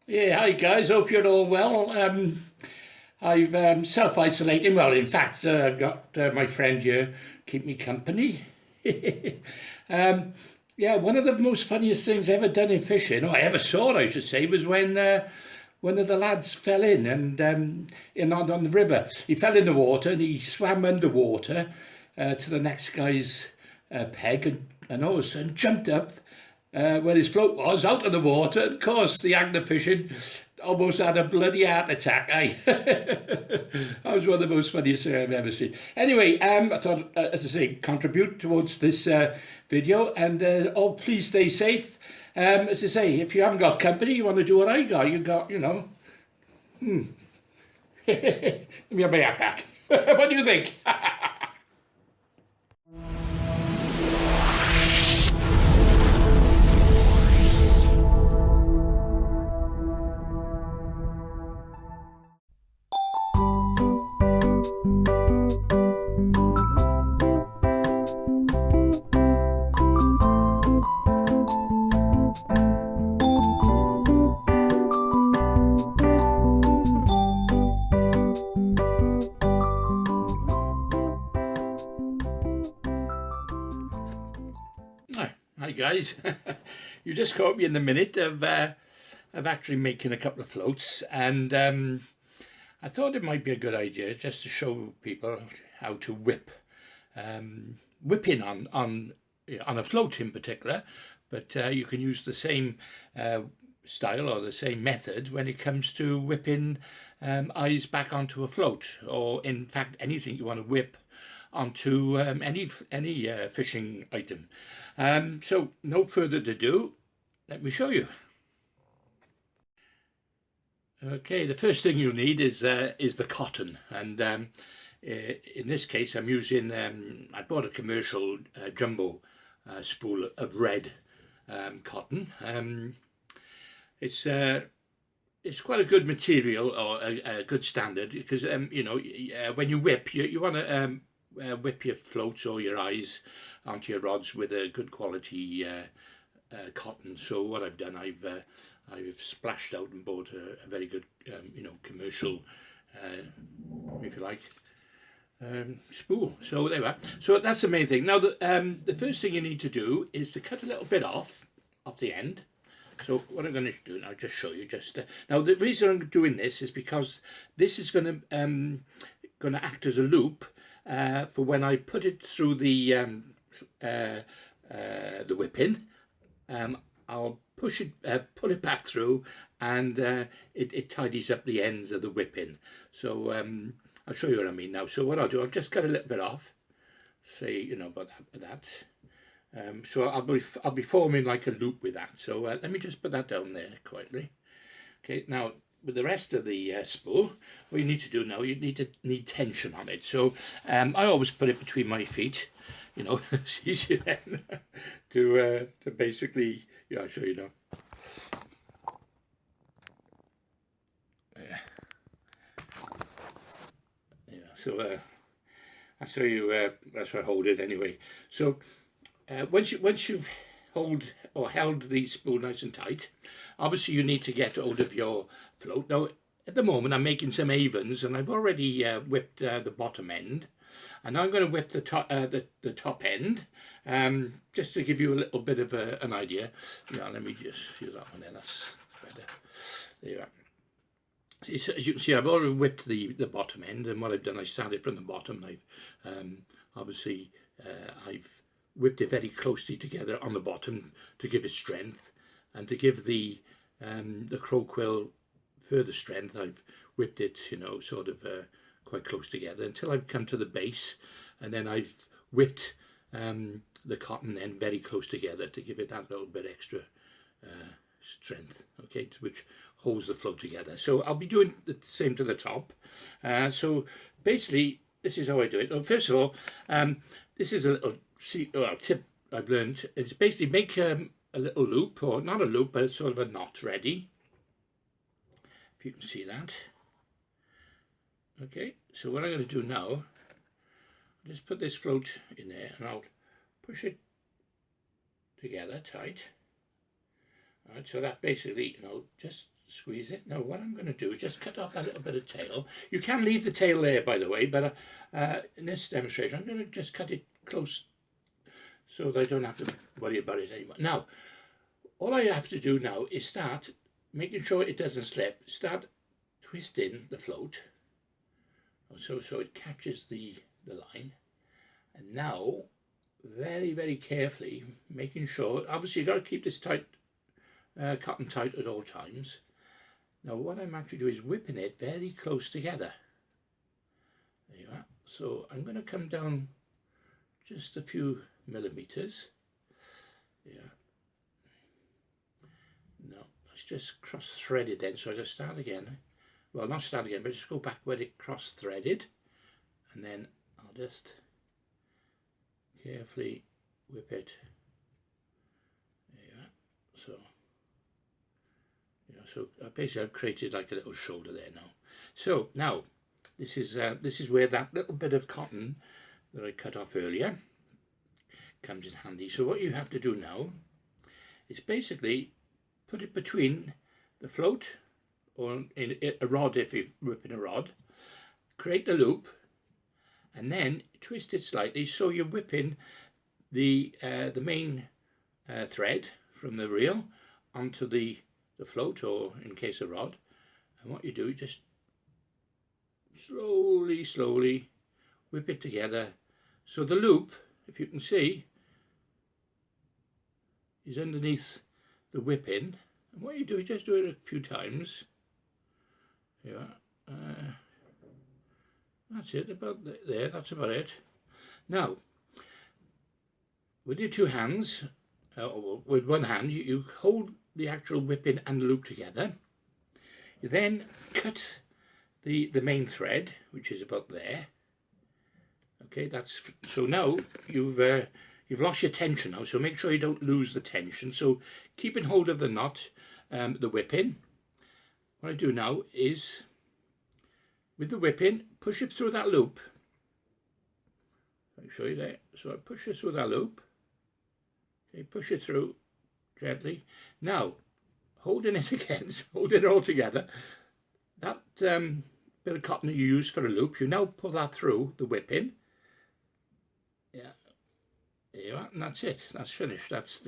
Yeah, hi guys, hope you're all well. I've self-isolating. Well, in fact, I've got my friend here keep me company. um, yeah, one of the most funniest things I ever done in fishing, or I ever saw, I should say, was when one of the lads fell in and on the river. He fell in the water and he swam underwater to the next guy's peg and all of a sudden jumped up where his float was, out of the water. Of course, the angler fishing almost had a bloody heart attack. That was one of the most funniest things I've ever seen. Anyway, I thought, as I say, contribute towards this video, and please stay safe. As I say, if you haven't got company, you want to do what I got. You got, Let me have my hat back. What do you think? Hi guys, you just caught me in the minute of actually making a couple of floats, and I thought it might be a good idea just to show people how to whipping on a float in particular, but you can use the same style or the same method when it comes to whipping eyes back onto a float, or in fact anything you want to whip onto any fishing item. So no further ado, let me show you. Okay, the first thing you'll need is the cotton, and in this case I'm using I bought a commercial jumbo spool of red cotton. It's quite a good material, or a good standard, because when you whip, you want to whip your floats or your eyes onto your rods with a good quality cotton. So what I've done, I've splashed out and bought a very good commercial, if you like, spool. So there we are. So that's the main thing. Now the first thing you need to do is to cut a little bit off the end. So what I'm going to do now, just show you. Now the reason I'm doing this is because this is going to act as a loop for when I put it through the whipping. I'll pull it back through, and it tidies up the ends of the whipping. So I'll show you what I mean now. So what I'll do, I'll just cut a little bit off. Say about that. So I'll be forming like a loop with that. So let me just put that down there quietly. Okay, now with the rest of the spool, what you need to do now, you need tension on it. So I always put it between my feet. It's easier then to basically, I'll show you now. So I'll show you. That's where I hold it anyway. So once you've held the spool nice and tight, obviously you need to get hold of your float. Now at the moment I'm making some avens, and I've already whipped the bottom end, and now I'm going to whip the top end, just to give you a little bit of an idea. Let me just do that one there. That's better. There you are. As you can see, I've already whipped the bottom end, and what I've done, I started from the bottom. I've whipped it very closely together on the bottom to give it strength, and to give the crow quill further strength, I've whipped it quite close together until I've come to the base, and then I've whipped the cotton end very close together to give it that little bit extra strength, okay, which holds the float together. So I'll be doing the same to the top. So basically this is how I do it. Well, first of all, this is a little tip I've learned. It's basically make a little loop, or not a loop, but it's sort of a knot ready, if you can see that. Okay, so what I'm going to do now, I'll just put this float in there, and I'll push it together tight. Right, so that basically, just squeeze it. Now what I'm going to do is just cut off that little bit of tail. You can leave the tail there, by the way, but in this demonstration I'm going to just cut it close so that I don't have to worry about it anymore. Now, all I have to do now is start making sure it doesn't slip. Start twisting the float so it catches the line. And now, very, very carefully, making sure, obviously you've got to keep this tight, cotton tight at all times. Now what I'm actually doing is whipping it very close together. There you are. So I'm going to come down just a few millimeters. Yeah. No, let's just cross thread it then. So I'm going to start again. Well, not start again, but just go back where it cross threaded, and then I'll just carefully whip it. There you are. So basically I've created like a little shoulder there now. So now this is where that little bit of cotton that I cut off earlier comes in handy. So what you have to do now is basically put it between the float, or in a rod if you're whipping a rod, create the loop, and then twist it slightly so you're whipping the main thread from the reel onto the float, or in case of rod. And what you do, you just slowly whip it together. So the loop, if you can see, is underneath the whipping. And what you do is just do it a few times. Yeah, that's it, about there, that's about it. Now, with your two hands, or with one hand, you hold the actual whipping and loop together. You then cut the main thread, which is about there. Okay, that's so now you've lost your tension now. So make sure you don't lose the tension. So keeping hold of the knot, the whipping. What I do now is, with the whipping, push it through that loop. I'll show you there. So I push it through that loop. Okay, push it through gently. Now, holding it again, holding it all together, that bit of cotton that you use for a loop, you now pull that through the whipping. Yeah, there you are, and that's it. That's finished. That's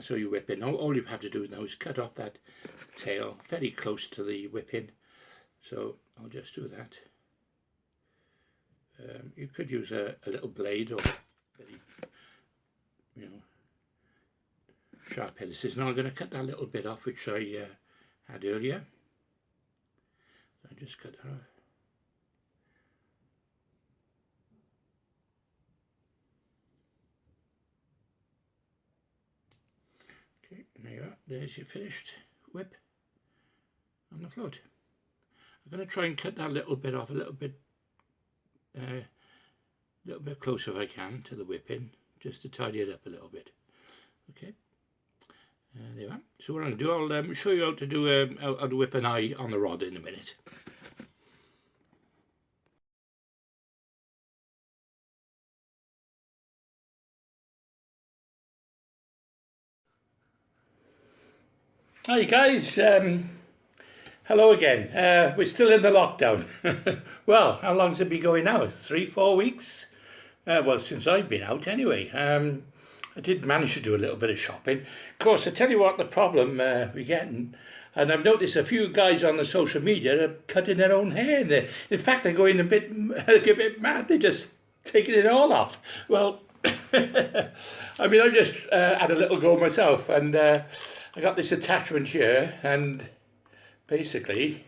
how you whip it. All you have to do now is cut off that tail very close to the whipping. So I'll just do that. You could use a little blade or very, sharp edges. Now I'm going to cut that little bit off which I had earlier. So I just cut that off. Okay, there you are. There's your finished whip on the float. I'm going to try and cut that little bit off a little bit closer if I can to the whipping, just to tidy it up a little bit. Okay, there you are. So what I'm going to do, I'll show you how to do how to whip an eye on the rod in a minute. Hi guys, hello again. We're still in the lockdown. Well, how long's it been going now? 3-4 weeks? Well, since I've been out anyway. I did manage to do a little bit of shopping. Of course, I tell you what the problem we're getting, and I've noticed a few guys on the social media are cutting their own hair. In fact, they're going a bit mad. They're just taking it all off. Well, I mean, I just had a little go myself, and I got this attachment here, and basically,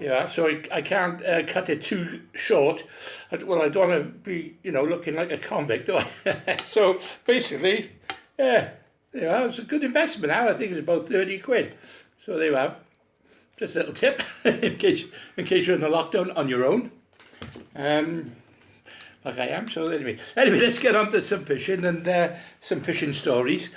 yeah, so I can't cut it too short. Well, I don't want to be, looking like a convict, do I? So basically, yeah, it's a good investment now. I think it's about 30 quid. So there you have. Just a little tip in case you're in the lockdown on your own, like I am. So anyway, let's get on to some fishing and some fishing stories.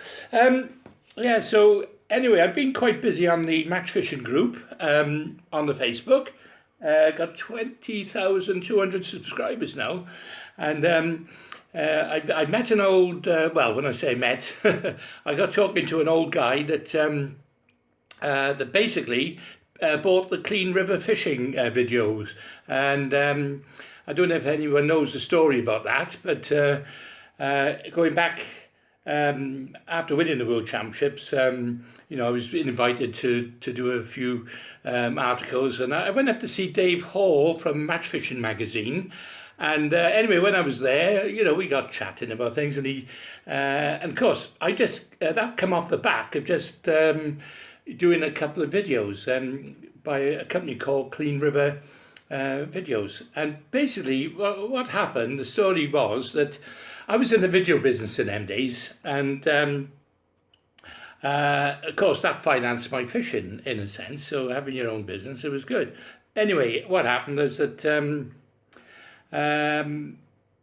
Yeah, so anyway, I've been quite busy on the Match Fishing group on the Facebook, got 20,200 subscribers now, and I met an old. Well, when I say met, I got talking to an old guy that that basically bought the Clean River fishing videos, and I don't know if anyone knows the story about that, but going back after winning the World Championships, I was invited to do a few articles, and I went up to see Dave Hall from Match Fishing magazine. And anyway, when I was there, we got chatting about things, and and of course, I just that come off the back of just doing a couple of videos by a company called Clean River Videos. And basically, what happened? The story was that I was in the video business in them days, and of course, that financed my fishing in a sense. So having your own business, it was good. Anyway, what happened is that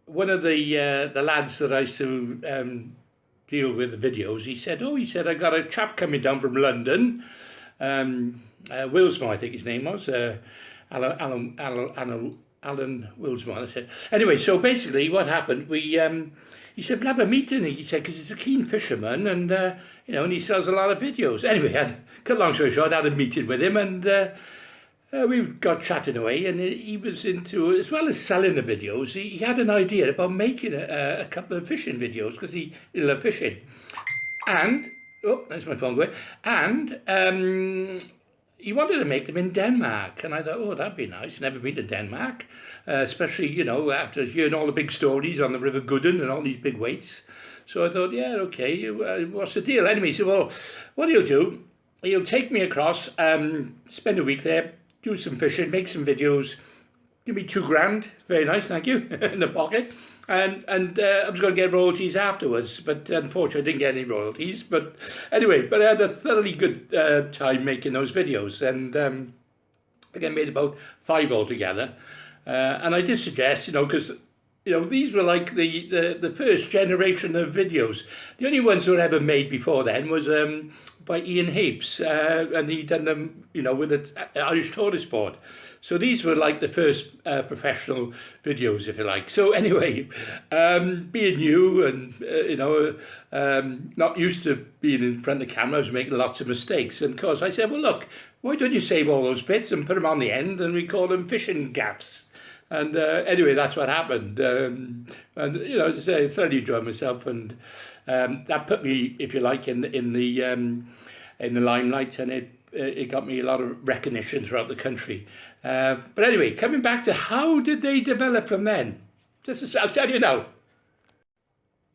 one of the lads that I used to deal with the videos, he said, I got a chap coming down from London, Wilsmore, I think his name was, Alan Wilsmore. I said, anyway, so basically what happened, he said, we'll have a meeting, he said, because he's a keen fisherman, and and he sells a lot of videos. Anyway, cut long story short, I had a meeting with him, and we got chatting away, and he was into, as well as selling the videos, he had an idea about making a couple of fishing videos, because he loved fishing. And, there's my phone going, and he wanted to make them in Denmark, and I thought, that'd be nice. Never been to Denmark, especially, after hearing all the big stories on the River Gooden and all these big weights. So I thought, yeah, okay, what's the deal? Anyway, he said, well, what he'll do, he'll take me across, spend a week there, do some fishing, make some videos, give me $2,000, very nice, thank you, in the pocket, and I was going to get royalties afterwards, but unfortunately I didn't get any royalties. But anyway, I had a thoroughly good time making those videos, and I think I made about 5 altogether, and I did suggest, because these were like the first generation of videos. The only ones that were ever made before then was by Ian Hapes, and he'd done them, with the Irish Tourist Board. So these were like the first professional videos, if you like. So anyway, being new and, not used to being in front of the camera, I was making lots of mistakes. And of course I said, well, look, why don't you save all those bits and put them on the end, and we call them fishing gaffs. And anyway, that's what happened. And as I say, I thoroughly enjoyed myself, and that put me, if you like, in the limelight, and it got me a lot of recognition throughout the country. But anyway, coming back to how did they develop from then? I'll tell you now.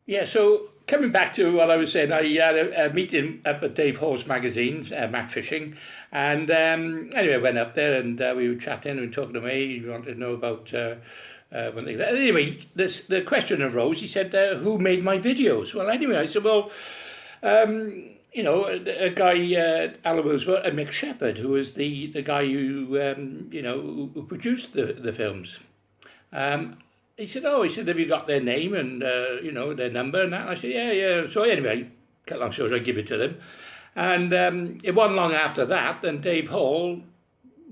Yeah, so coming back to what I was saying, I had a meeting up at Dave Hall's magazine, Match Fishing, and anyway, I went up there, and we were chatting and talking to me. He wanted to know about one thing. Anyway, the question arose. He said, "Who made my videos?" Well, anyway, I said, "Well, a guy, Alan Wilsmore, and Mick Shepherd, who was the guy who who produced the films." He said, have you got their name and, their number and that? And I said, yeah. So anyway, cut long short, I give it to them. And it wasn't long after that, then Dave Hall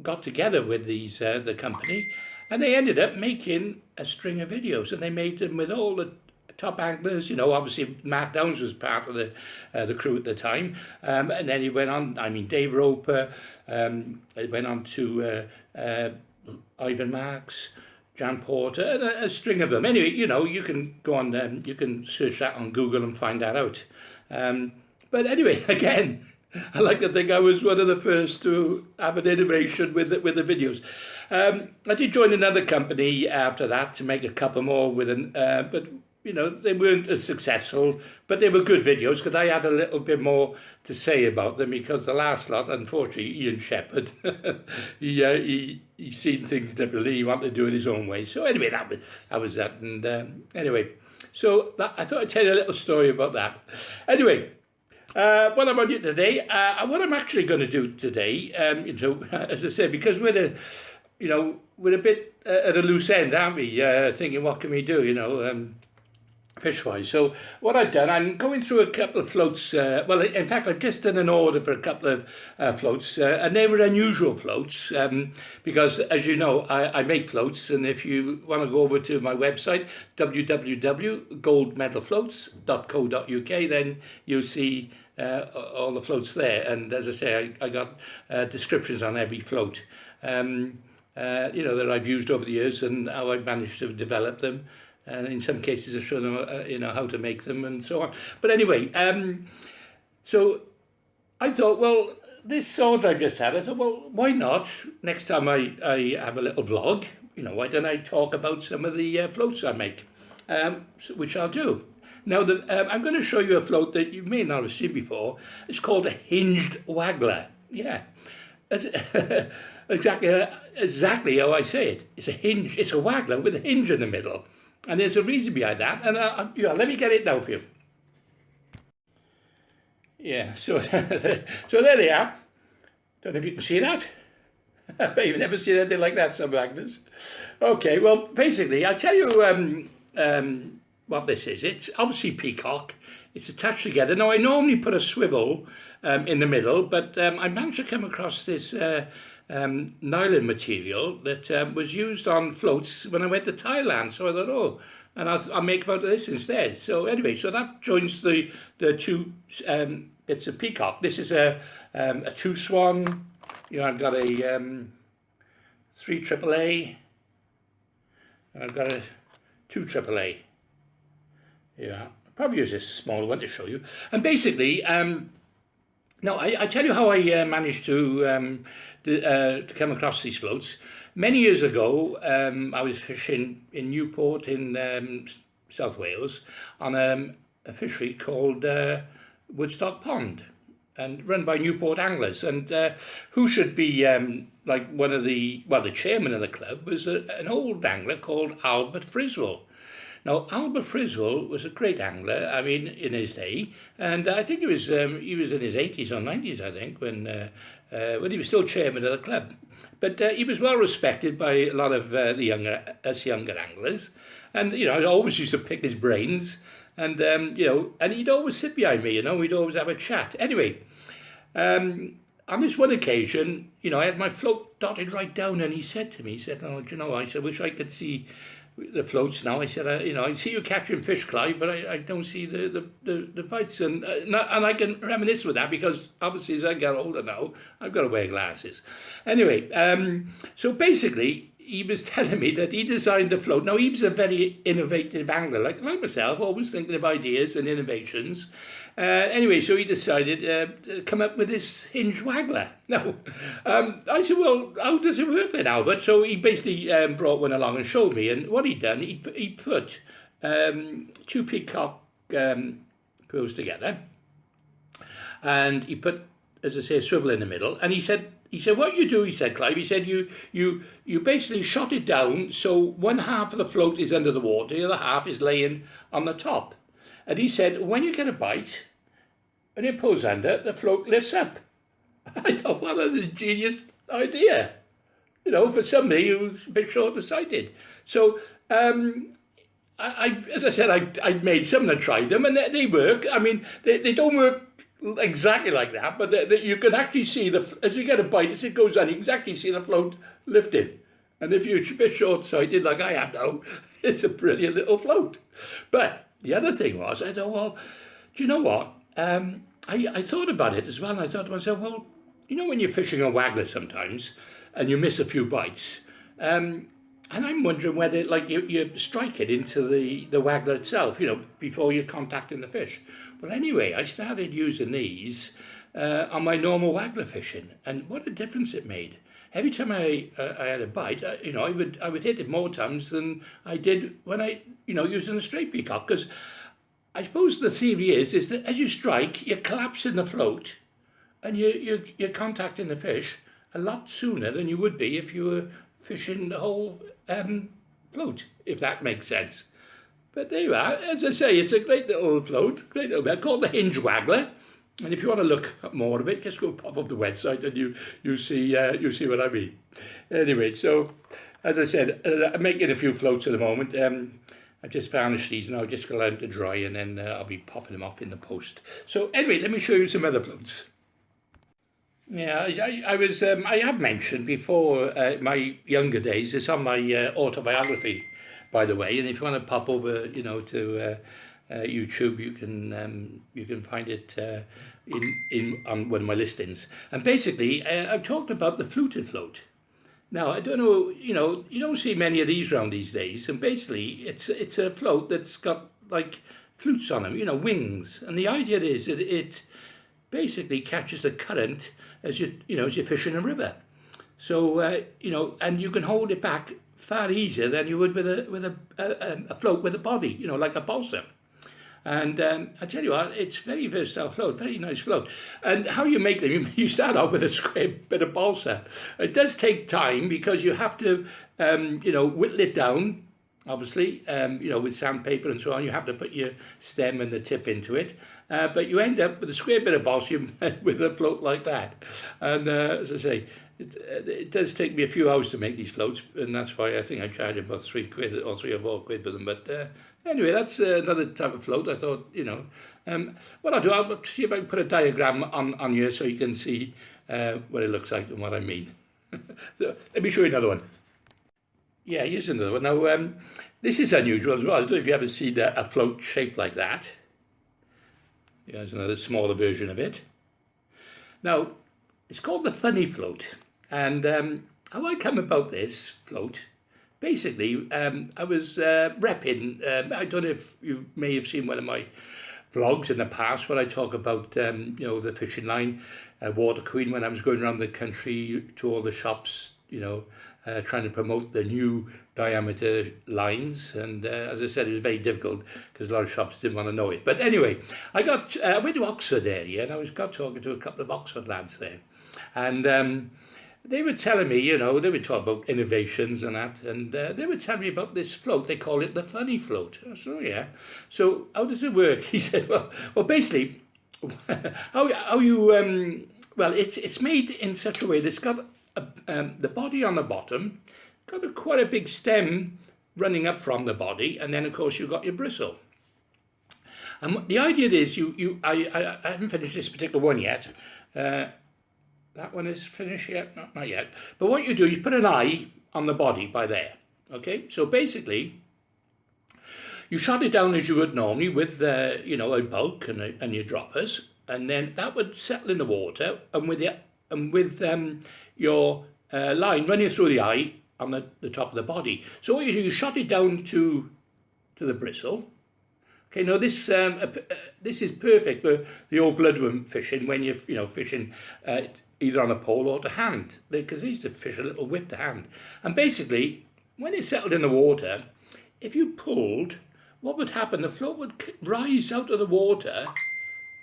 got together with the company, and they ended up making a string of videos, and they made them with all the top anglers. Obviously Mark Downs was part of the crew at the time. And then he went on, Dave Roper, he went on to Ivan Marks, Jan Porter, and a string of them. Anyway, you can go on, you can search that on Google and find that out. But anyway, again, I like to think I was one of the first to have an innovation with the videos. I did join another company after that to make a couple more but they weren't as successful, but they were good videos because I had a little bit more to say about them, because the last lot, unfortunately, Ian Shepherd, he seen things differently. He wanted to do it his own way. So anyway, that was that. And anyway, so I thought I'd tell you a little story about that. Anyway, what I'm on to today, what I'm actually going to do today, as I said, because we're a bit at a loose end, aren't we? Thinking, what can we do, fish-wise. So what I've done, I'm going through a couple of floats. Well, in fact, I've just done an order for a couple of floats, and they were unusual floats because, as you know, I make floats, and if you want to go over to my website, www.goldmedalfloats.co.uk, then you'll see all the floats there. And as I say, I got descriptions on every float, that I've used over the years and how I've managed to develop them. And in some cases, I've shown them, how to make them and so on. But anyway, so I thought, well, this order I just had, I thought, well, why not? Next time I have a little vlog, why don't I talk about some of the floats I make, which I'll do. Now, I'm going to show you a float that you may not have seen before. It's called a hinged waggler. Yeah, exactly how I say it. It's a hinge. It's a waggler with a hinge in the middle. And there's a reason behind that, and let me get it now for you. Yeah, so so there they are. Don't know if you can see that. I bet you've never seen anything like that, some magnets. Okay, well, basically, I'll tell you what this is. It's obviously peacock. It's attached together. Now, I normally put a swivel in the middle, but I managed to come across this nylon material that was used on floats when I went to Thailand. So I thought, oh, and I'll make about this instead. So anyway, so that joins the two bits of peacock. This is a two swan. I've got a 3 AAA. And I've got a 2 AAA. Yeah, I'll probably use this smaller one to show you. And basically, now, I tell you how I managed to come across these floats. Many years ago, I was fishing in Newport in South Wales on a fishery called Woodstock Pond, and run by Newport anglers. And who should be like one of the chairman of the club was an old angler called Albert Friswell. Now, Albert Friswell was a great angler, in his day, and I think he was in his 80s or 90s, I think, when he was still chairman of the club. But he was well respected by a lot of the younger anglers, and I always used to pick his brains, and and he'd always sit behind me, we'd always have a chat. Anyway, on this one occasion, I had my float dotted right down, and he said to me, "Oh, I said, wish I could see the floats now." I said, I see you catching fish, Clive, but I don't see the bites. And I can reminisce with that because obviously as I get older now, I've got to wear glasses. Anyway, so basically, he was telling me that he designed the float. Now, he was a very innovative angler, like myself, always thinking of ideas and innovations. Anyway, so he decided to come up with this hinge waggler. Now, I said, well, how does it work then, Albert? So he basically brought one along and showed me. And what he'd done, he put 2 peacock pearls together. And he put, as I say, a swivel in the middle. And he said, what you do, he said, Clive, he said, you basically shot it down so one half of the float is under the water, the other half is laying on the top. And he said, when you get a bite and it pulls under, the float lifts up. I thought, what a genius idea, for somebody who's a bit short-sighted. So, as I said, I made some and tried them, and they work. They don't work exactly like that, but you can actually see, as you get a bite, as it goes on, you can actually see the float lifting. And if you're a bit short-sighted, like I am now, it's a brilliant little float. But the other thing was, I thought, well, do you know what? I thought about it as well, and I thought to myself, well, when you're fishing a waggler sometimes, and you miss a few bites, and I'm wondering whether, like, you strike it into the waggler itself, before you're contacting the fish. Well, anyway, I started using these on my normal waggler fishing, and what a difference it made. Every time I had a bite, I would hit it more times than I did when I, using a straight peacock. Because I suppose the theory is that as you strike, you're collapsing the float, and you're contacting the fish a lot sooner than you would be if you were fishing the whole float, if that makes sense. But there you are. As I say, it's a great little float, great little bit, called the hinge waggler. And if you want to look at more of it, just go pop up the website and you see what I mean. Anyway, so as I said, I'm making a few floats at the moment. I've just varnished these now, just going to let them to dry, and then I'll be popping them off in the post. So anyway, let me show you some other floats. Yeah, I have mentioned before my younger days. It's on my autobiography, by the way. And if you want to pop over, to YouTube, you can find it on one of my listings. And basically, I've talked about the fluted float. Now, I don't know, you don't see many of these around these days. And basically, it's a float that's got like flutes on them, wings. And the idea is that it basically catches the current as you fish in a river. So and you can hold it back far easier than you would with a float with a body, like a balsa. And I tell you what, it's very versatile float, very nice float. And how you make them, you start out with a square bit of balsa. It does take time because you have to, whittle it down, obviously, with sandpaper and so on. You have to put your stem and the tip into it. But you end up with a square bit of balsa with a float like that. And as I say, it does take me a few hours to make these floats, and that's why I think I charge about £3 or £3 or £4 for them. But anyway, that's another type of float. I thought, what I'll do, I'll see if I can put a diagram on here so you can see what it looks like and what I mean. So let me show you another one. Yeah, here's another one. Now, this is unusual as well. I don't know if you ever seen a float shaped like that. Here's another smaller version of it. Now, it's called the funny float. And how I come about this float, basically, I was repping, I don't know if you may have seen one of my vlogs in the past where I talk about, the fishing line, Water Queen, when I was going around the country to all the shops, trying to promote the new diameter lines. And as I said, it was very difficult because a lot of shops didn't want to know it. But anyway, I went to Oxford area, and I got talking to a couple of Oxford lads there. And they were telling me, they were talking about innovations and that, and they were telling me about this float. They call it the funny float. I said, oh yeah. So how does it work? He said, well basically, how you, it's made in such a way that it's got the body on the bottom, got quite a big stem running up from the body, and then of course you've got your bristle. And the idea is I haven't finished this particular one yet. That one is finished yet? Not yet. But what you do is put an eye on the body by there. Okay? So basically, you shot it down as you would normally with, a bulk and your droppers, and then that would settle in the water, and with your line running through the eye on the top of the body. So what you shot it down to the bristle. Okay, now this is perfect for the old bloodworm fishing when you're fishing either on a pole or to hand, because they used to fish a little whip to hand. And basically, when it settled in the water, if you pulled, what would happen? The float would rise out of the water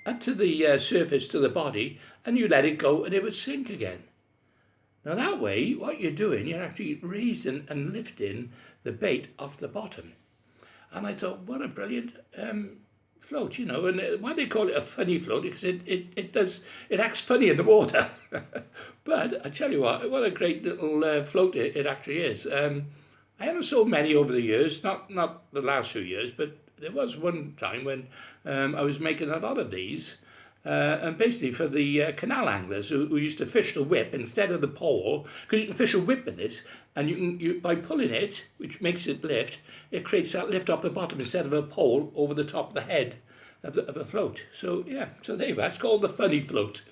up to the surface, to the body, and you let it go and it would sink again. Now that way, what you're doing, you're actually raising and lifting the bait off the bottom. And I thought, what a brilliant float, and why they call it a funny float, because it acts funny in the water. But I tell you what a great little float it actually is. I haven't sold many over the years, not the last few years, but there was one time when I was making a lot of these. And basically for the canal anglers who used to fish the whip instead of the pole, because you can fish a whip with this, and you by pulling it, which makes it lift, it creates that lift off the bottom instead of a pole over the top of the head of a float. So yeah, so there you are. It's called the funny float.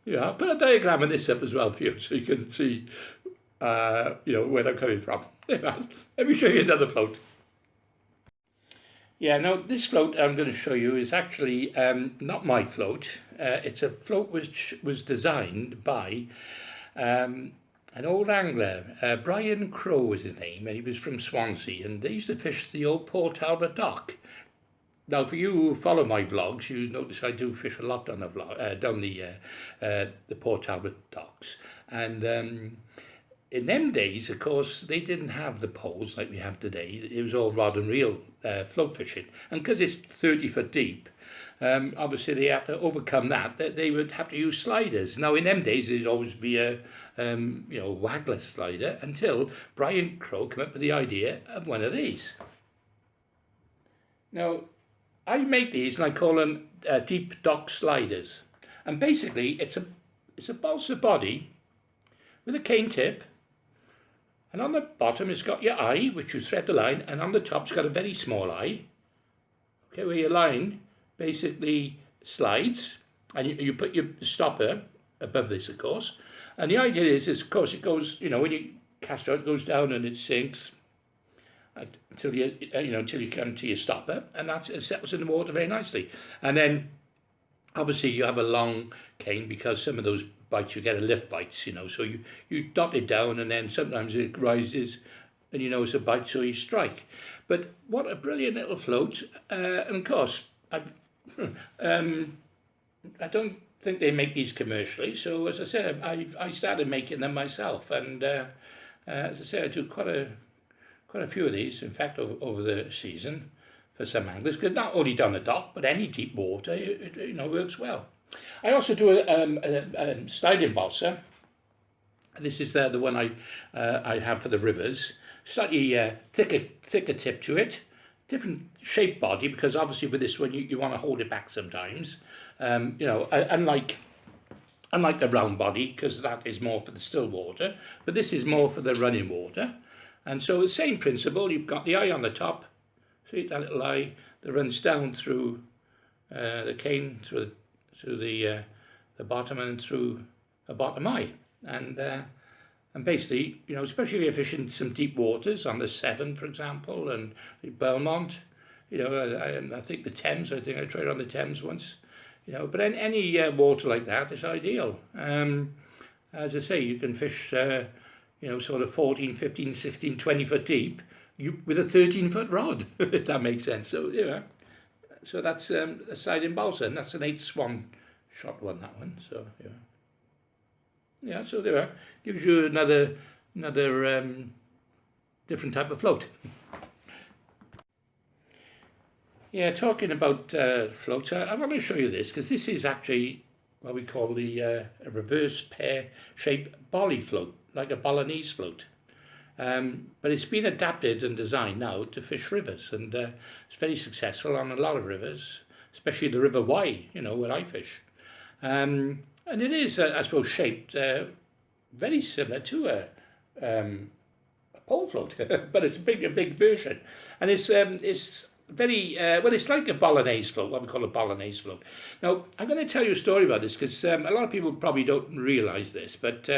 Yeah, I'll put a diagram of this up as well for you so you can see, where I'm coming from. Let me show you another float. Yeah, now this float I'm going to show you is actually not my float. It's a float which was designed by an old angler. Brian Crow was his name, and he was from Swansea, and they used to fish the old Port Talbot dock. Now, for you who follow my vlogs, you notice I do fish a lot down the Port Talbot docks. And in them days, of course, they didn't have the poles like we have today. It was all rod and reel float fishing. And because it's 30 foot deep, obviously they had to overcome that. They would have to use sliders. Now, in them days, it'd always be a waggler slider until Brian Crow came up with the idea of one of these. Now, I make these and I call them deep dock sliders. And basically, it's a balsa body with a cane tip, and on the bottom it's got your eye, which you thread the line, and on the top it's got a very small eye, okay, where your line basically slides, and you put your stopper above this, of course. And the idea is of course, it goes, when you cast out, it goes down and it sinks until until you come to your stopper, and it settles in the water very nicely. And then obviously you have a long cane, because some of those bites you get a lift bites, so you dot it down, and then sometimes it rises and it's a bite, so you strike. But what a brilliant little float. And of course I don't think they make these commercially, so as I said, I started making them myself, and as I say, I do quite a few of these, in fact, over the season for some anglers, because not only down the dock, but any deep water, it works well. I also do a sliding balsa. This is the one I have for the rivers. Slightly thicker tip to it, different shaped body, because obviously with this one you want to hold it back sometimes. Unlike the round body, because that is more for the still water, but this is more for the running water. And so the same principle, you've got the eye on the top, see that little eye that runs down through the cane, through the bottom, and through the bottom eye. And basically, especially if you're fishing some deep waters on the Severn, for example, and the Belmont, I think the Thames, I think I tried on the Thames once, but any water like that is ideal. As I say, you can fish, sort of 14, 15, 16, 20 foot deep with a 13-foot rod, if that makes sense. So, so that's a sliding balsa, and that's an 8 swan shot one, that one. So, so there, gives you another different type of float. Yeah, talking about floats, I want to show you this, because this is actually what we call the a reverse pear-shaped bolly float, like a Bolognese float. But it's been adapted and designed now to fish rivers, and it's very successful on a lot of rivers, especially the River Wye, where I fish. And it is, I suppose, shaped very similar to a pole float, but it's a big version, and it's very it's like a Bolognese float, what we call a Bolognese float. Now, I'm going to tell you a story about this, because a lot of people probably don't realise this, but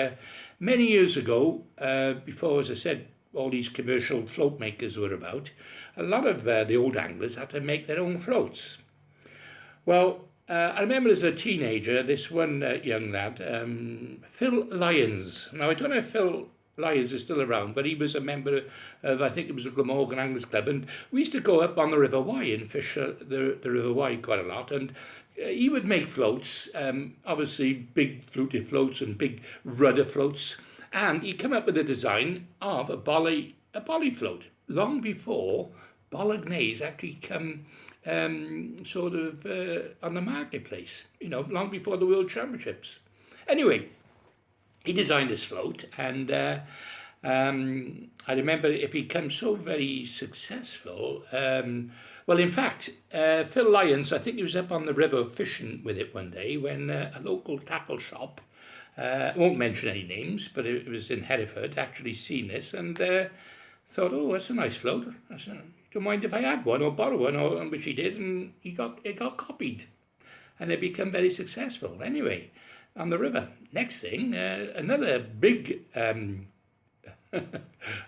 many years ago, before, as I said, all these commercial float makers were about, a lot of the old anglers had to make their own floats. Well, I remember as a teenager, this one young lad, Phil Lyons. Now, I don't know if Phil Lyons is still around, but he was a member of, I think it was the Glamorgan Anglers Club, and we used to go up on the River Wye and fish the River Wye quite a lot, and he would make floats, obviously big fluted floats and big rudder floats, and he came up with a design of a bolly float, long before Bolognese actually come sort of on the marketplace, long before the World Championships. Anyway, he designed this float, and I remember it became so very successful. Well, in fact, Phil Lyons, I think he was up on the river fishing with it one day when a local tackle shop, I won't mention any names, but it was in Hereford, actually seen this, and thought, oh, that's a nice float. I said, don't mind if I had one or borrow one, which he did, and it got copied, and it became very successful. Anyway, on the river. Next thing, another big,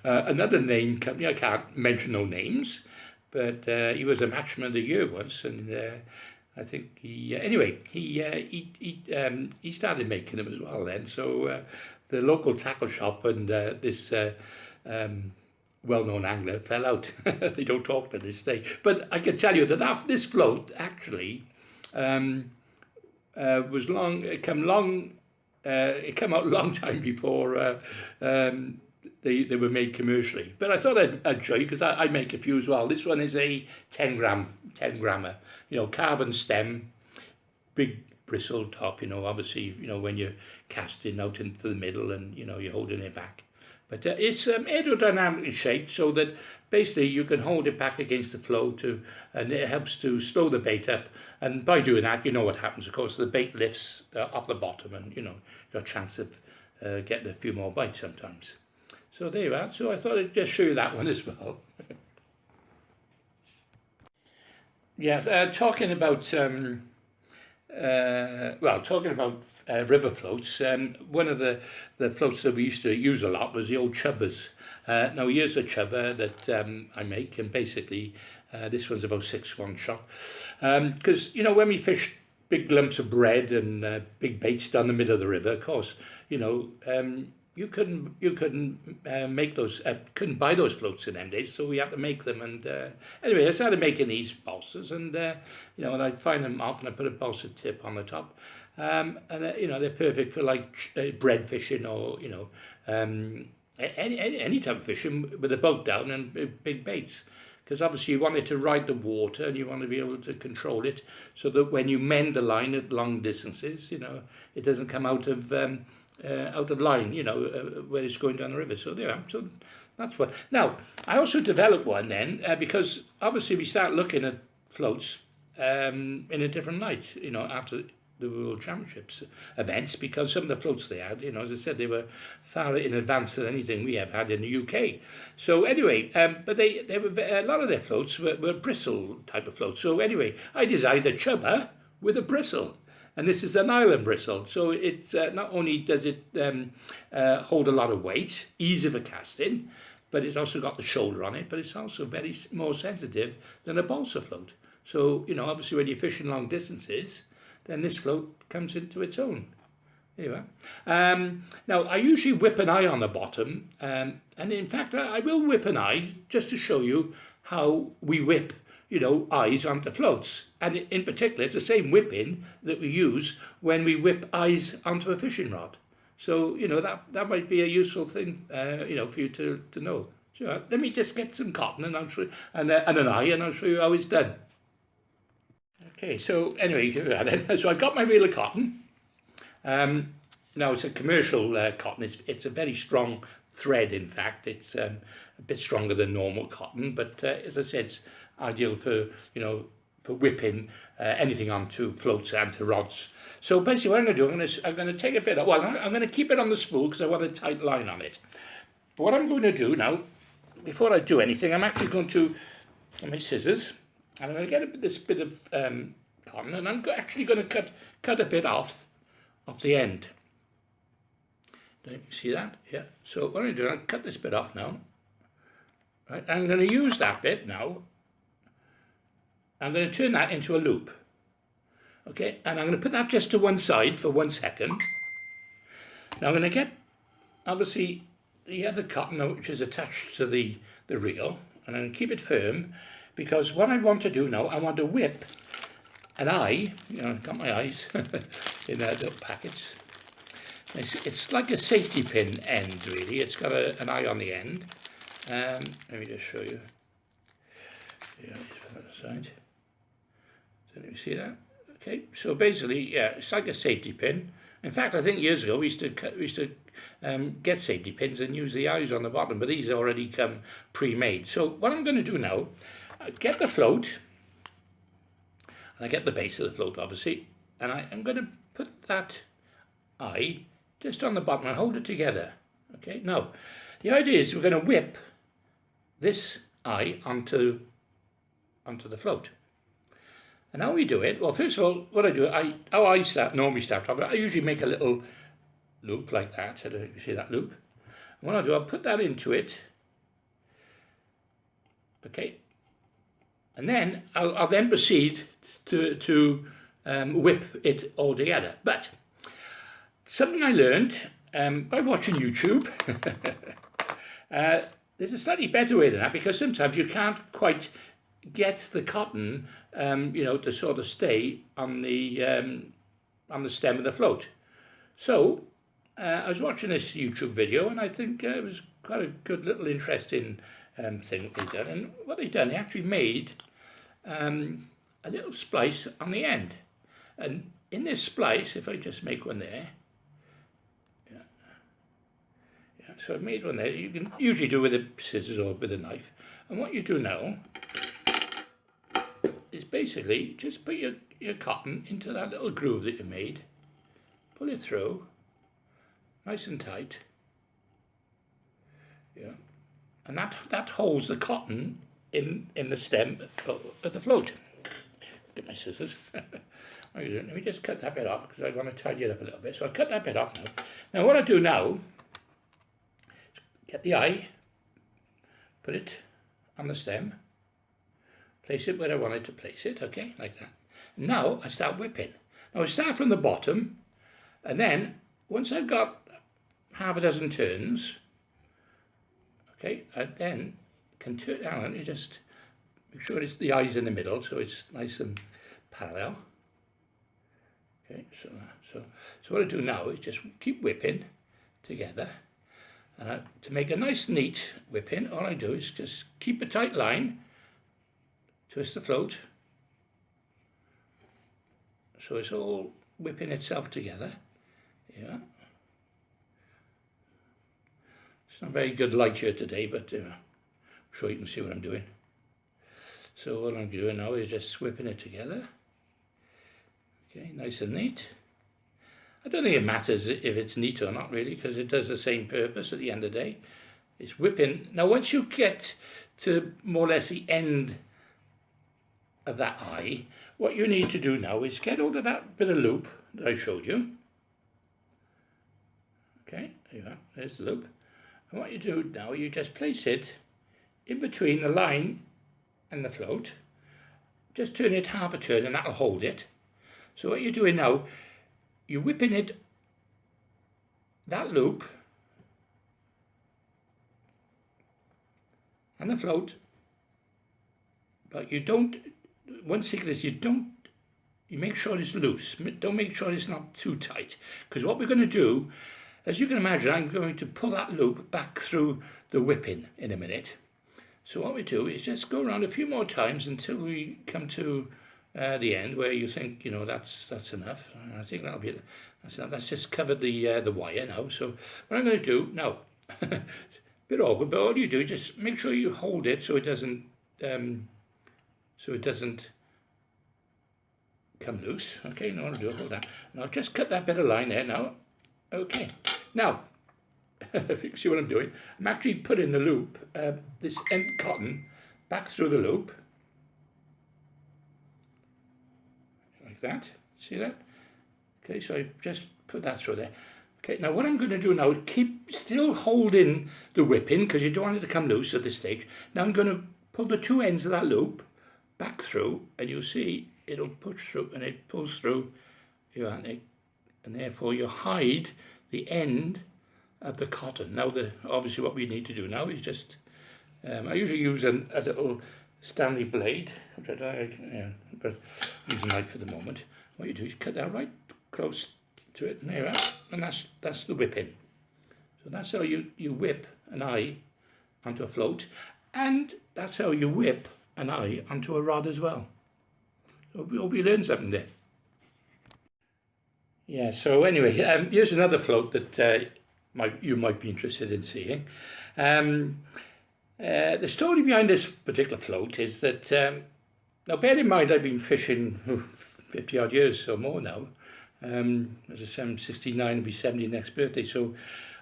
another name company, I can't mention no names, but he was a Matchman of the Year once, and I think he started making them as well then. So the local tackle shop and this well-known angler fell out. They don't talk to this day. But I can tell you that this float actually was long. It came out a long time before they were made commercially. But I thought I'd show you, because I make a few as well. This one is a 10 grammer, carbon stem, big bristled top. Obviously, when you're casting out into the middle and you're holding it back, But it's aerodynamically shaped so that basically you can hold it back against the flow and it helps to slow the bait up. And by doing that, you know what happens. Of course, the bait lifts off the bottom, and you've got a chance of getting a few more bites sometimes. So there you are. So I thought I'd just show you that one as well. Yeah, talking about river floats. One of the floats that we used to use a lot was the old chubbers. Now here's a chubber that I make, and basically this one's about 6 1 shot. Because when we fish big lumps of bread and big baits down the middle of the river, of course, you couldn't make those, couldn't buy those floats in them days, so we had to make them. And anyway, I started making these balsas, and and I find them off, and I put a balsa tip on the top, and they're perfect for like bread fishing, or any type of fishing with a boat down and big baits. Because obviously you want it to ride the water, and you want to be able to control it so that when you mend the line at long distances, it doesn't come out of line, where it's going down the river. So there, so that's what. Now, I also developed one then, because obviously we start looking at floats in a different light, after the World Championships events, because some of the floats they had, as I said, they were far in advance of anything we have had in the UK. So anyway, but they were, a lot of their floats were bristle type of floats. So anyway, I designed a chubber with a bristle. And this is an island bristle, so it's not only does it hold a lot of weight, ease of a casting, but it's also got the shoulder on it, but it's also very more sensitive than a balsa float. So, obviously when you're fishing long distances, then this float comes into its own. There you are. Now, I usually whip an eye on the bottom, and in fact, I will whip an eye just to show you how we whip eyes onto floats. And in particular, it's the same whipping that we use when we whip eyes onto a fishing rod. So, that might be a useful thing, for you to know. So let me just get some cotton, and I'll show you, and an eye, and I'll show you how it's done. Okay, so anyway, so I've got my reel of cotton. Now it's a commercial cotton. It's a very strong thread, in fact. It's a bit stronger than normal cotton, but as I said, it's ideal for for whipping anything onto floats and to rods. So basically what I'm going to do, I'm going to take a bit of, I'm going to keep it on the spool because I want a tight line on it. But what I'm going to do now, before I do anything, I'm actually going to get my scissors, and I'm going to get this bit of cotton, and I'm actually going to cut a bit off the end. Don't you see that? Yeah. So what I'm going to do, I'll cut this bit off now. Right, I'm going to use that bit now. I'm going to turn that into a loop. Okay, and I'm going to put that just to one side for 1 second. Now I'm going to get, obviously, the other cotton which is attached to the reel, and I'm going to keep it firm, because what I want to do now, I want to whip an eye. I've got my eyes in little packets. It's like a safety pin end, really. It's got an eye on the end. Let me just show you. Yeah, just put that aside. Don't you see that? Okay, so basically, yeah, it's like a safety pin. In fact, I think years ago we used to get safety pins and use the eyes on the bottom, but these already come pre-made. So what I'm going to do now, I get the float, and I get the base of the float, obviously, and I'm going to put that eye just on the bottom and hold it together. Okay, now the idea is we're going to whip this eye onto the float. And how we do it, well, first of all, what I do, how I normally start off, I usually make a little loop like that. I don't know if you see that loop. And what I'll do, I'll put that into it. Okay. And then I'll then proceed to whip it all together. But something I learned by watching YouTube, there's a slightly better way than that, because sometimes you can't quite get the cotton, to sort of stay on the stem of the float. So I was watching this YouTube video, and I think it was quite a good little interesting thing they've done. And what they've done, they actually made a little splice on the end. And in this splice, if I just make one there, so I've made one there. You can usually do with a scissors or with a knife. And what you do now is basically just put your cotton into that little groove that you made. Pull it through, nice and tight. Yeah. And that holds the cotton in the stem of the float. Get my scissors. Let me just cut that bit off because I want to tidy it up a little bit. So I'll cut that bit off now. Now what I do now is get the eye, put it on the stem, place it where I want it to place it, okay, like that. Now I start whipping. Now I start from the bottom, and then once I've got half a dozen turns, okay, I then can turn down and you just make sure it's the eye's in the middle so it's nice and parallel. Okay, so what I do now is just keep whipping together. To make a nice neat whipping, all I do is just keep a tight line, twist the float, so it's all whipping itself together. Yeah. It's not very good light here today, but I'm sure you can see what I'm doing. So what I'm doing now is just whipping it together. Okay, nice and neat. I don't think it matters if it's neat or not really, because it does the same purpose at the end of the day. It's whipping. Now once you get to more or less the end of that eye, what you need to do now is get hold of that bit of loop that I showed you. Okay, there you are, there's the loop. And what you do now, you just place it in between the line and the float. Just turn it half a turn and that'll hold it. So what you're doing now, you're whipping it, that loop, and the float, but you don't, one secret is you make sure it's loose, don't make sure it's not too tight, because what we're going to do, as you can imagine, I'm going to pull that loop back through the whipping in a minute. So what we do is just go around a few more times until we come to the end where you think, you know, that's enough. I think that'll be that's enough. That's just covered the wire now. So what I'm going to do now, it's a bit awkward, but all you do is just make sure you hold it so it doesn't come loose. Okay, no, I'll do hold that. Now just cut that bit of line there now. Okay, now if you can see what I'm doing, I'm actually putting the loop, this end cotton, back through the loop. Like that, see that? Okay, so I just put that through there. Okay, now what I'm going to do now is keep still holding the whipping because you don't want it to come loose at this stage. Now I'm going to pull the two ends of that loop back through, and you'll see it'll push through and it pulls through, and therefore you hide the end of the cotton. Now obviously what we need to do now is just, I usually use a little Stanley blade, but use a knife for the moment. What you do is cut that right close to it, and there, and that's the whipping. So that's how you whip an eye onto a float, and that's how you whip an eye onto a rod as well. So we hope you learned something there. Yeah, so anyway, here's another float that you might be interested in seeing. The story behind this particular float is that, now bear in mind I've been fishing 50 odd years or more now. As I say, I'm 69, I'll be 70 next birthday, so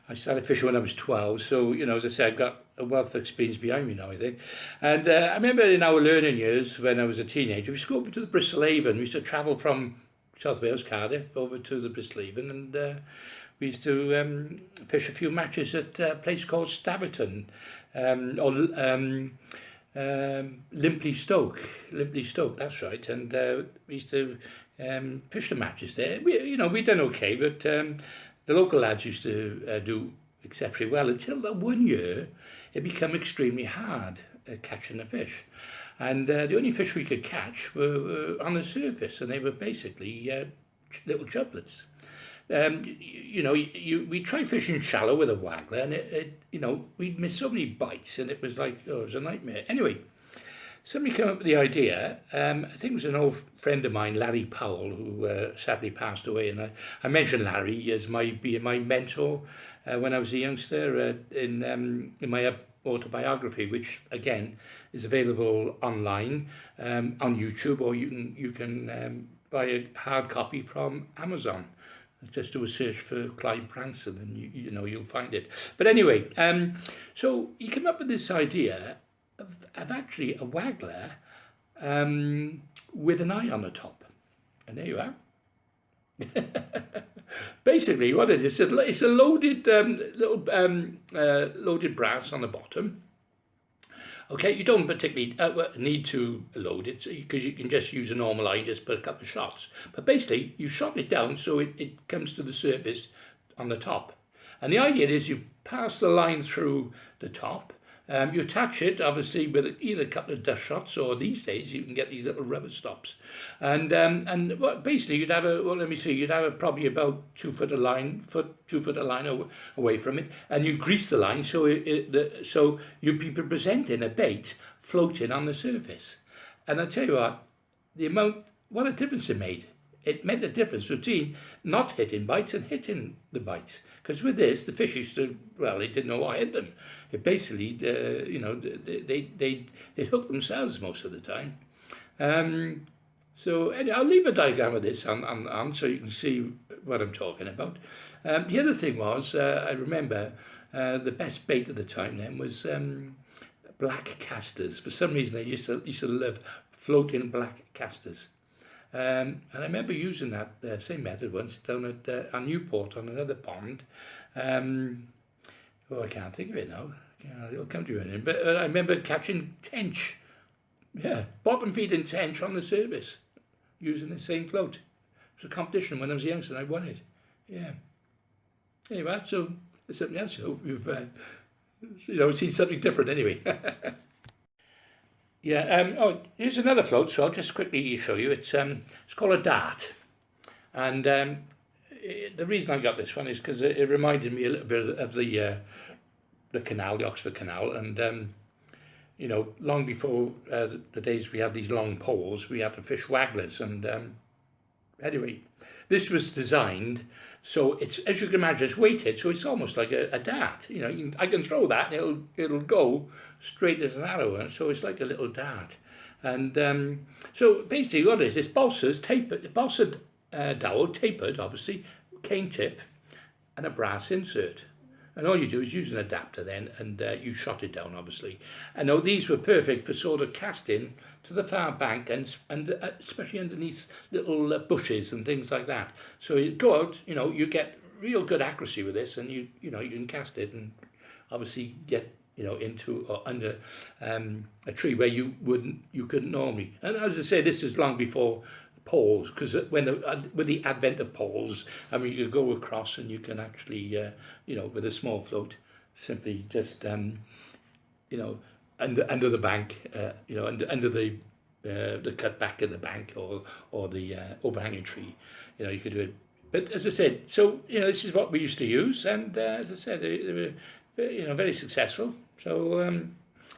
I started fishing when I was 12, so, you know, as I say, I've got a wealth of experience behind me now, I think. And I remember in our learning years, when I was a teenager, we used to go over to the Bristol Avon. We used to travel from South Wales, Cardiff, over to the Bristol Avon, and we used to fish a few matches at a place called Staverton, or Limpley Stoke, that's right, and we used to fish the matches there. We'd done okay, but the local lads used to do exceptionally well until that one year it became extremely hard catching the fish. And the only fish we could catch were on the surface, and they were basically little chublets. We tried fishing shallow with a waggler, and we'd miss so many bites, and it was like, it was a nightmare. Anyway, somebody came up with the idea. I think it was an old friend of mine, Larry Powell, who sadly passed away, and I mentioned Larry as being my mentor when I was a youngster in my autobiography, which again is available online on YouTube, or you can buy a hard copy from Amazon. Just do a search for Clive Branson, and you know you'll find it. But anyway, so he came up with this idea of actually a waggler with an eye on the top, and there you are. Basically, what it is, it's a loaded loaded brass on the bottom. Okay, you don't particularly need to load it because you can just use a normal eye, just put a couple of shots. But basically, you shot it down so it comes to the surface on the top. And the idea is you pass the line through the top. You attach it, obviously, with either a couple of dust shots, or these days you can get these little rubber stops. And well, basically you'd have you'd have probably about 2 foot of line, 2 foot of line away from it, and you grease the line so so you'd be presenting a bait floating on the surface. And I tell you what a difference it made. It made a difference between not hitting bites and hitting the bites. Because with this, the fish used to, well, they didn't know what hit them. It basically, you know, they hook themselves most of the time. So anyway, I'll leave a diagram of this on so you can see what I'm talking about. The other thing was, I remember the best bait at the time then was black casters. For some reason, I used to love floating black casters. And I remember using that same method once down at on Newport on another pond. I can't think of it now. It'll come to you in a minute. But I remember catching tench. Yeah, bottom feeding tench on the surface using the same float. It was a competition when I was a youngster and I won it. Yeah. Anyway, so there's something else. You've seen something different anyway. Yeah. Here's another float. So I'll just quickly show you. It's called a dart, and the reason I got this one is because it reminded me a little bit of the canal, the Oxford Canal, and you know, long before the days we had these long poles, we had to fish wagglers, and anyway, this was designed so it's, as you can imagine, it's weighted, so it's almost like a dart. You know, I can throw that, and it'll go straight as an arrow, and so it's like a little dart. And so basically, what it is, it's balsas tapered, balsa dowel tapered, obviously, cane tip, and a brass insert. And all you do is use an adapter then, and you shot it down, obviously. And now these were perfect for sort of casting to the far bank, and especially underneath little bushes and things like that. So you go out, you know, you get real good accuracy with this, and you know you can cast it and obviously get, you know, into or under a tree where you couldn't normally. And as I say, this is long before poles, because with the advent of poles, I mean, you could go across and you can actually, you know, with a small float, simply just, you know, under the bank, you know, under the cut back of the bank or the overhanging tree, you know, you could do it. But as I said, so, you know, this is what we used to use, and as I said, they were, you know, very successful. So,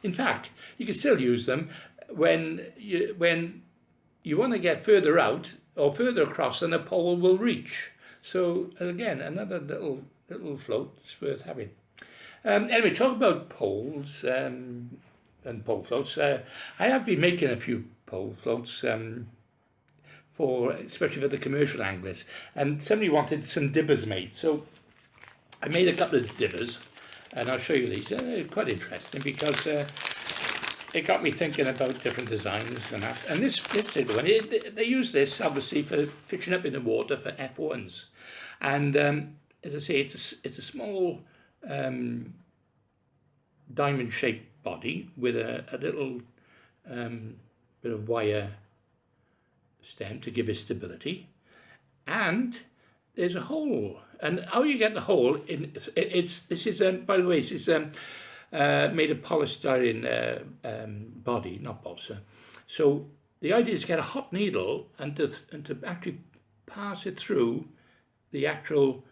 in fact, you can still use them when you want to get further out or further across than a pole will reach. So again, another little float is worth having. Anyway, talk about poles and pole floats. I have been making a few pole floats especially for the commercial anglers, and somebody wanted some dibbers made. So I made a couple of dibbers, and I'll show you these. They're quite interesting because it got me thinking about different designs and that. And this particular one, they use this obviously for fishing up in the water for F1s. And as I say, it's a small diamond-shaped body with a little bit of wire stem to give it stability. And there's a hole. And how you get the hole in? This is by the way, this is made of polystyrene body, not balsa. So the idea is to get a hot needle and to actually pass it through the actual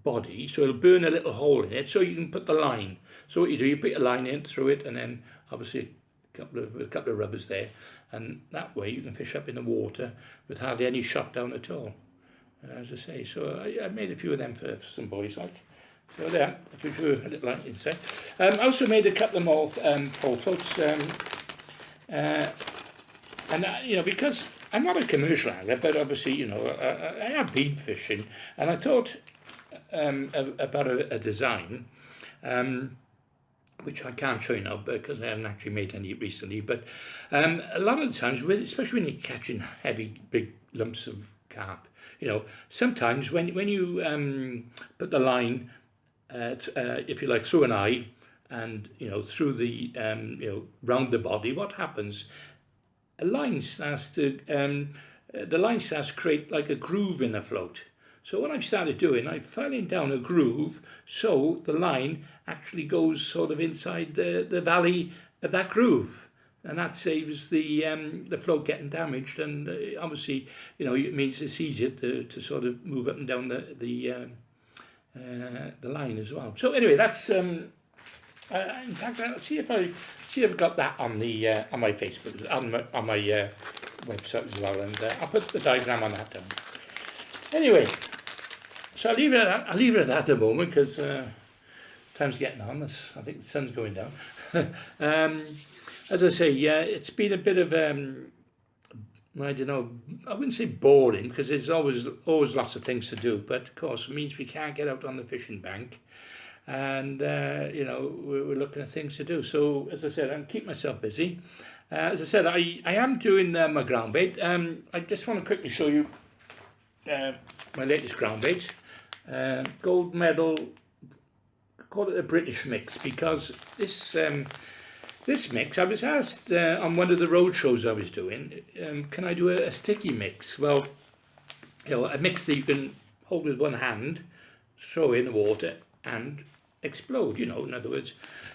body, so it'll burn a little hole in it, so you can put the line. So what you do, you put your line in through it, and then obviously a couple of rubbers there, and that way you can fish up in the water with hardly any shot down at all. As I say, so I made a few of them for some boys like. So there, that gives you a little light inside. I also made a couple more pole floats, and you know, because I'm not a commercial angler, but obviously, you know, I have been fishing, and I thought about a design, which I can't show you now because I haven't actually made any recently. But a lot of the times, especially when you're catching heavy, big lumps of carp, you know, sometimes when you put the line, if you like, through an eye, and you know, through the you know, round the body, what happens? The line starts to create like a groove in the float. So what I've started doing, I'm filing down a groove so the line actually goes sort of inside the valley of that groove, and that saves the float getting damaged. And obviously, you know, it means it's easier to sort of move up and down the line as well. So anyway, that's in fact, I'll see if I've got that on my Facebook, on my website as well, and I'll put the diagram on that down. Anyway, so I'll leave it at that at the moment because time's getting on. I think the sun's going down. As I say, yeah, it's been a bit of I don't know, I wouldn't say boring because there's always lots of things to do, but of course it means we can't get out on the fishing bank. And you know, we're looking at things to do. So as I said, I'm keeping myself busy. As I said, I am doing my ground bait. I just want to quickly show you my latest ground bait, gold medal. Call it a British mix because this mix, I was asked on one of the road shows I was doing, can I do a sticky mix? Well, you know, a mix that you can hold with one hand, throw in the water, and explode, you know, in other words.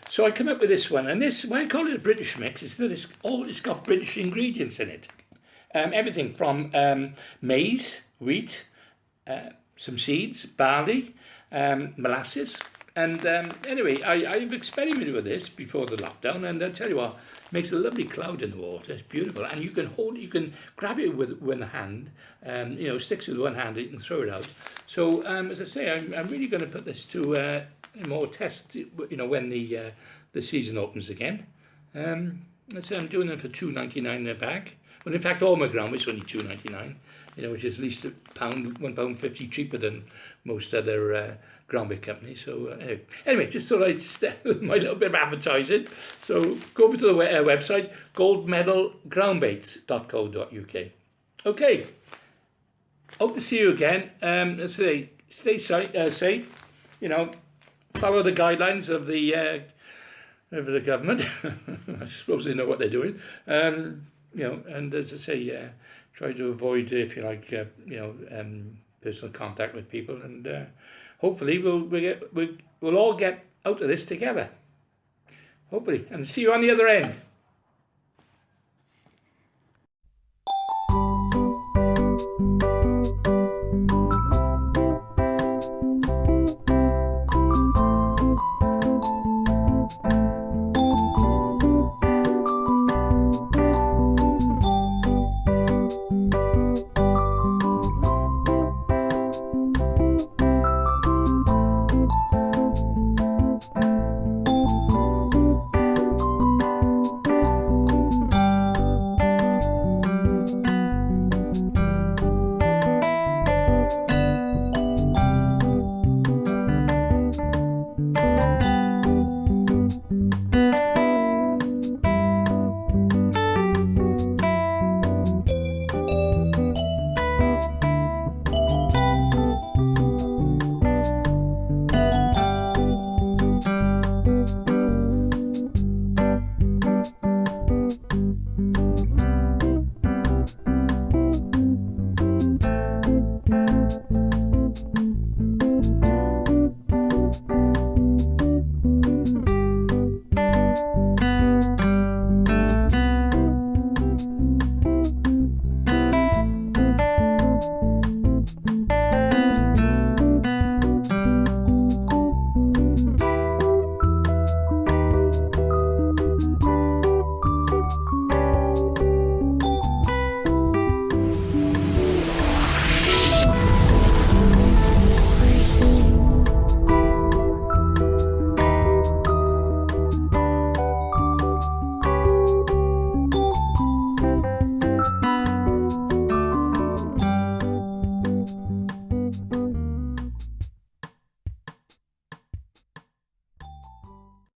So I come up with this one, and this, why I call it a British mix, is that it's got British ingredients in it. Everything from maize, wheat, some seeds, barley, molasses. And anyway, I've experimented with this before the lockdown, and I tell you what, it makes a lovely cloud in the water. It's beautiful, and you can grab it with one hand, you know, sticks with one hand, you can throw it out. So as I say, I'm really going to put this to more test, you know, when the season opens again. I say I'm doing them for $2.99 a bag. Well, in fact, all my ground is only $2.99, you know, which is at least £1.50 cheaper than most other ground bait companies. So anyway, just thought I'd my little bit of advertising. So go over to the website, goldmedalgroundbaits.co.uk. Okay, hope to see you again. Let's say, stay safe. You know, follow the guidelines of the government. I suppose they know what they're doing. You know, and as I say, try to avoid, if you like, you know, personal contact with people, and hopefully we'll all get out of this together. Hopefully, and see you on the other end.